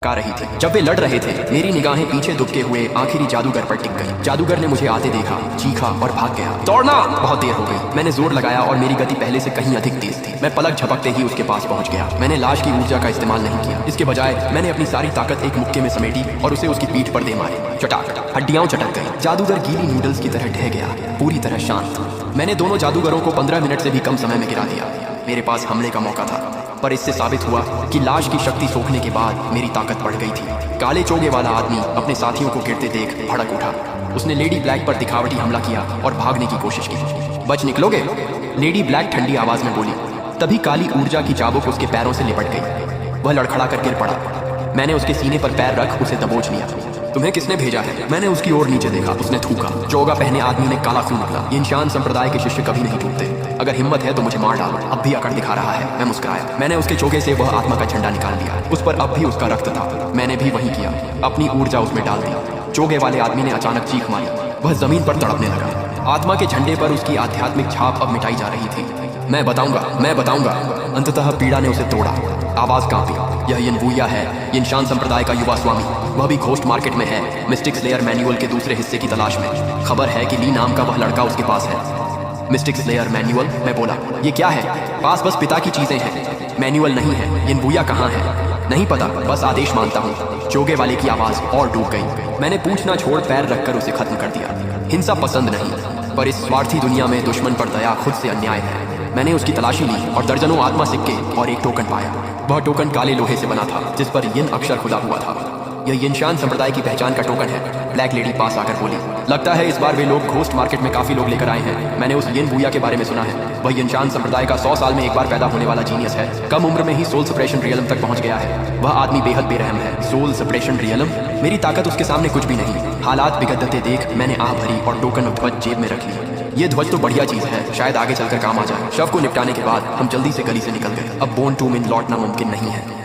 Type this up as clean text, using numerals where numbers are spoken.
का रही थी। जब वे लड़ रहे थे मेरी निगाहें पीछे दुबके हुए आखिरी जादूगर पर टिक गई। जादूगर ने मुझे आते देखा, चीखा और भाग गया। दौड़ना! बहुत देर हो गई। मैंने जोर लगाया और मेरी गति पहले से कहीं अधिक तेज थी। मैं पलक झपकते ही उसके पास पहुंच गया। मैंने लाश की ऊर्जा का इस्तेमाल नहीं किया। इसके बजाय मैंने अपनी सारी ताकत एक मुक्के में समेटी और उसे उसकी पीठ पर दे मारे। चटाक, हड्डियां चटक गई। जादूगर गीली नूडल्स की तरह ढह गया, पूरी तरह शांत। मैंने दोनों जादूगरों को 15 मिनट से भी कम समय में गिरा दिया। मेरे पास हमले का मौका था, पर इससे साबित हुआ कि लाश की शक्ति सोखने के बाद मेरी ताकत बढ़ गई थी। काले चोगे वाला आदमी अपने साथियों को गिरते देख भड़क उठा। उसने लेडी ब्लैक पर दिखावटी हमला किया और भागने की कोशिश की। बच निकलोगे? लेडी ब्लैक ठंडी आवाज में बोली। तभी काली ऊर्जा की चाबुक उसके पैरों से लिपट गई। वह लड़खड़ा कर गिर पड़ा। मैंने उसके सीने पर पैर रख उसे दबोच लिया। तुम्हें किसने भेजा है? मैंने उसकी ओर नीचे देखा। उसने थूका। चोगा पहने आदमी ने काला खून निकला। ये इंसान संप्रदाय के शिष्य कभी नहीं टूटते। अगर हिम्मत है तो मुझे मार डालो। अब भी अकड़ दिखा रहा है। मैं मुस्कुराया। मैंने उसके चोगे से वह आत्मा का झंडा निकाल लिया। उस पर अब भी उसका रक्त था। मैंने भी वही किया, अपनी ऊर्जा उसमें डाल दी। चोगे वाले आदमी ने अचानक चीख मारी। वह जमीन पर तड़पने लगा। आत्मा के झंडे पर उसकी आध्यात्मिक छाप अब मिटाई जा रही थी। मैं बताऊंगा। अंततः पीड़ा ने उसे तोड़ा। आवाज कांपी। यह यिनवुया है, यिनशान संप्रदाय का युवा स्वामी। वह भी घोस्ट मार्केट में है, मिस्टिक स्लेयर मैनुअल के दूसरे हिस्से की तलाश में। खबर है कि ली नाम का वह लड़का उसके पास है। Mistake slayer manual? मैं बोला। ये क्या है? पास बस पिता की चीजें हैं, मैनुअल नहीं है। यिनवुया कहाँ है? नहीं पता, बस आदेश मानता हूँ। चोगे वाले की आवाज और डूब गई। मैंने पूछना छोड़ पैर रखकर उसे खत्म कर दिया। हिंसा पसंद नहीं, पर इस स्वार्थी दुनिया में दुश्मन पर दया खुद से अन्याय है। मैंने उसकी तलाशी ली और दर्जनों आत्मा सिक्के और एक टोकन पाया। वह टोकन काले लोहे से बना था, जिस पर यिन अक्षर खुदा हुआ था। यह यिनशान संप्रदाय की पहचान का टोकन है। ब्लैक लेडी पास आकर बोली। लगता है इस बार वे लोग घोस्ट मार्केट में काफी लोग लेकर आए हैं। मैंने उस यिनवुया के बारे में सुना है। वह यिनशान संप्रदाय का 100 साल में एक बार पैदा होने वाला जीनियस है। कम उम्र में ही सोल सप्रेशन रियलम तक पहुंच गया है। वह आदमी बेहद बेरहम है। Soul suppression realm? मेरी ताकत उसके सामने कुछ भी नहीं। हालात बिगड़ते देख मैंने आह भरी और टोकन और ध्वज जेब में रख ली। ये ध्वज तो बढ़िया चीज है, शायद आगे चलकर काम आ जाए। शव को निपटाने के बाद हम जल्दी से गली से निकल गए। अब बोन टू में लौटना मुमकिन नहीं है।